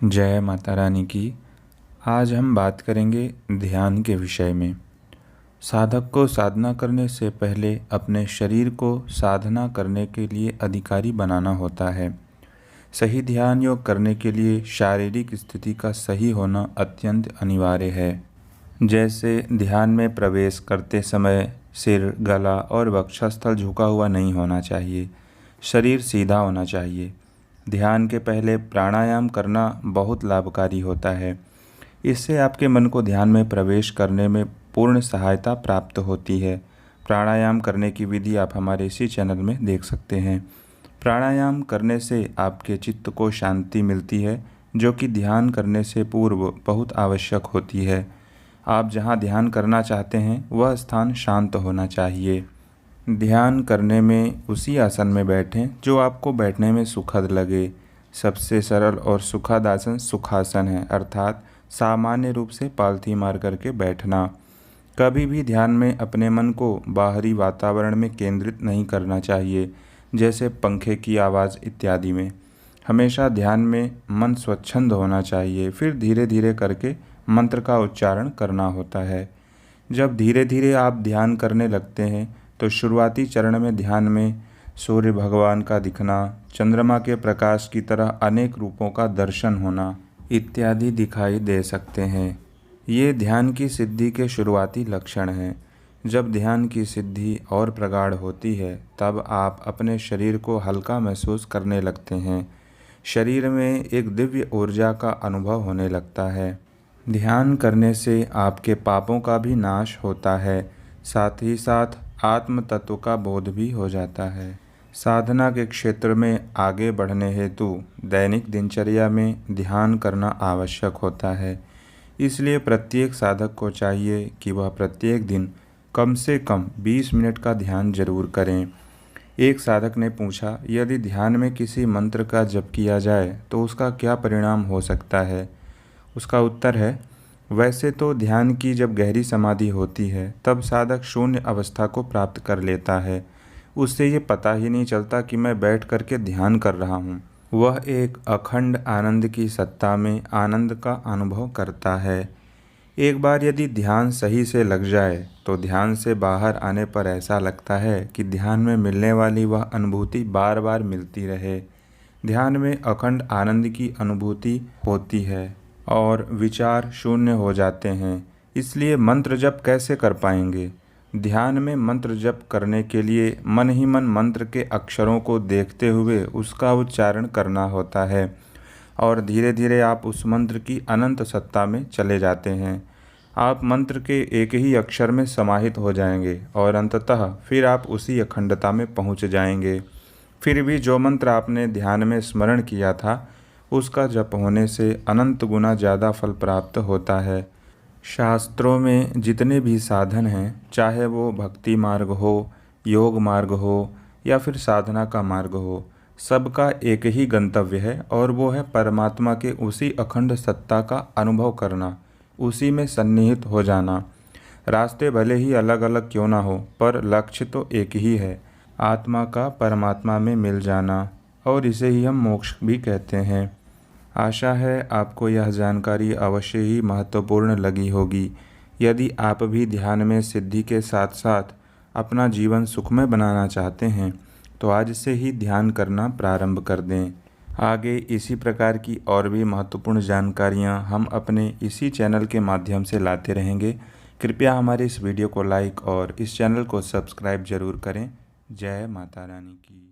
जय माता रानी की। आज हम बात करेंगे ध्यान के विषय में। साधक को साधना करने से पहले अपने शरीर को साधना करने के लिए अधिकारी बनाना होता है। सही ध्यान योग करने के लिए शारीरिक स्थिति का सही होना अत्यंत अनिवार्य है। जैसे ध्यान में प्रवेश करते समय सिर, गला और वक्षस्थल झुका हुआ नहीं होना चाहिए। शरीर सीधा होना चाहिए। ध्यान के पहले प्राणायाम करना बहुत लाभकारी होता है। इससे आपके मन को ध्यान में प्रवेश करने में पूर्ण सहायता प्राप्त होती है। प्राणायाम करने की विधि आप हमारे इसी चैनल में देख सकते हैं। प्राणायाम करने से आपके चित्त को शांति मिलती है, जो कि ध्यान करने से पूर्व बहुत आवश्यक होती है। आप जहाँ ध्यान करना चाहते हैं वह स्थान शांत होना चाहिए। ध्यान करने में उसी आसन में बैठें जो आपको बैठने में सुखद लगे। सबसे सरल और सुखद आसन सुखासन है, अर्थात सामान्य रूप से पालथी मार करके बैठना। कभी भी ध्यान में अपने मन को बाहरी वातावरण में केंद्रित नहीं करना चाहिए, जैसे पंखे की आवाज़ इत्यादि में। हमेशा ध्यान में मन स्वच्छंद होना चाहिए। फिर धीरे धीरे करके मंत्र का उच्चारण करना होता है। जब धीरे धीरे आप ध्यान करने लगते हैं तो शुरुआती चरण में ध्यान में सूर्य भगवान का दिखना, चंद्रमा के प्रकाश की तरह अनेक रूपों का दर्शन होना इत्यादि दिखाई दे सकते हैं। ये ध्यान की सिद्धि के शुरुआती लक्षण हैं। जब ध्यान की सिद्धि और प्रगाढ़ होती है तब आप अपने शरीर को हल्का महसूस करने लगते हैं। शरीर में एक दिव्य ऊर्जा का अनुभव होने लगता है। ध्यान करने से आपके पापों का भी नाश होता है, साथ ही साथ आत्म तत्व का बोध भी हो जाता है। साधना के क्षेत्र में आगे बढ़ने हेतु दैनिक दिनचर्या में ध्यान करना आवश्यक होता है। इसलिए प्रत्येक साधक को चाहिए कि वह प्रत्येक दिन कम से कम 20 मिनट का ध्यान जरूर करें। एक साधक ने पूछा, यदि ध्यान में किसी मंत्र का जप किया जाए तो उसका क्या परिणाम हो सकता है? उसका उत्तर है, वैसे तो ध्यान की जब गहरी समाधि होती है तब साधक शून्य अवस्था को प्राप्त कर लेता है। उससे ये पता ही नहीं चलता कि मैं बैठ करके ध्यान कर रहा हूँ। वह एक अखंड आनंद की सत्ता में आनंद का अनुभव करता है। एक बार यदि ध्यान सही से लग जाए तो ध्यान से बाहर आने पर ऐसा लगता है कि ध्यान में मिलने वाली वह अनुभूति बार बार मिलती रहे। ध्यान में अखंड आनंद की अनुभूति होती है और विचार शून्य हो जाते हैं। इसलिए मंत्र जप कैसे कर पाएंगे? ध्यान में मंत्र जप करने के लिए मन ही मन मंत्र के अक्षरों को देखते हुए उसका उच्चारण करना होता है और धीरे धीरे आप उस मंत्र की अनंत सत्ता में चले जाते हैं। आप मंत्र के एक ही अक्षर में समाहित हो जाएंगे और अंततः फिर आप उसी अखंडता में पहुंच जाएंगे। फिर भी जो मंत्र आपने ध्यान में स्मरण किया था उसका जप होने से अनंत गुना ज़्यादा फल प्राप्त होता है। शास्त्रों में जितने भी साधन हैं, चाहे वो भक्ति मार्ग हो, योग मार्ग हो या फिर साधना का मार्ग हो, सबका एक ही गंतव्य है और वो है परमात्मा के उसी अखंड सत्ता का अनुभव करना, उसी में सन्निहित हो जाना। रास्ते भले ही अलग अलग क्यों ना हो, पर लक्ष्य तो एक ही है, आत्मा का परमात्मा में मिल जाना, और इसे ही हम मोक्ष भी कहते हैं। आशा है आपको यह जानकारी अवश्य ही महत्वपूर्ण लगी होगी। यदि आप भी ध्यान में सिद्धि के साथ साथ अपना जीवन सुखमय बनाना चाहते हैं तो आज से ही ध्यान करना प्रारंभ कर दें। आगे इसी प्रकार की और भी महत्वपूर्ण जानकारियां हम अपने इसी चैनल के माध्यम से लाते रहेंगे। कृपया हमारे इस वीडियो को लाइक और इस चैनल को सब्सक्राइब जरूर करें। जय माता रानी की।